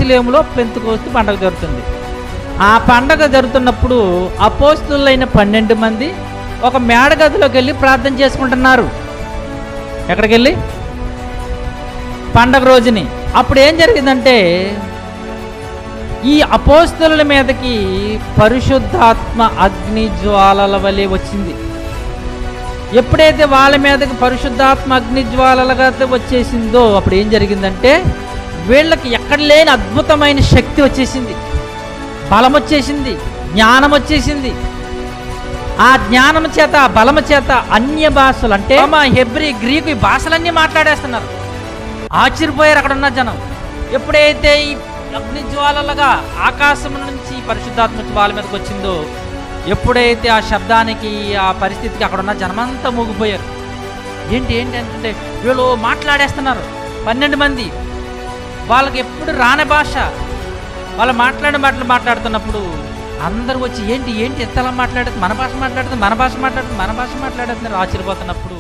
యెరూషలేములో పెంతెకోస్తు పండగ జరుగుతుంది. ఆ పండగ జరుగుతున్నప్పుడు అపోస్తలులైన 12 మంది ఒక మేడగదిలోకి వెళ్ళి ప్రార్థన చేసుకుంటున్నారు. ఎక్కడికి వెళ్ళి? పండగ రోజుని. అప్పుడు ఏం జరిగిందంటే ఈ అపోస్తలుల మీదకి పరిశుద్ధాత్మ అగ్ని జ్వాలల వలె వచ్చింది. ఎప్పుడైతే వాళ్ళ మీదకి పరిశుద్ధాత్మ అగ్ని జ్వాలలుగా వచ్చేసిందో అప్పుడు ఏం జరిగిందంటే వీళ్ళకి ఎక్కడ లేని అద్భుతమైన శక్తి వచ్చేసింది, బలం వచ్చేసింది, జ్ఞానం వచ్చేసింది. ఆ జ్ఞానం చేత, ఆ బలము చేత అన్య భాషలు అంటే హెబ్రీ, గ్రీకు ఈ భాషలన్నీ మాట్లాడేస్తున్నారు. ఆశ్చర్యపోయారు అక్కడ ఉన్న జనం. ఎప్పుడైతే ఈ అగ్ని జ్వాలలుగా ఆకాశం నుంచి పరిశుద్ధాత్మ వాళ్ళ మీదకి వచ్చిందో, ఎప్పుడైతే ఆ శబ్దానికి, ఆ పరిస్థితికి అక్కడ ఉన్న జనమంతా మూగిపోయారు. ఏంటి అంటే వీళ్ళు మాట్లాడేస్తున్నారు 12 మంది. వాళ్ళకి ఎప్పుడు రాని భాష, వాళ్ళు మాట్లాడే మాటలు మాట్లాడుతున్నప్పుడు అందరూ వచ్చి ఏంటి ఎంతలా మాట్లాడుతుంది, మన భాష మాట్లాడుతున్నారు ఆశ్చర్యపోతున్నప్పుడు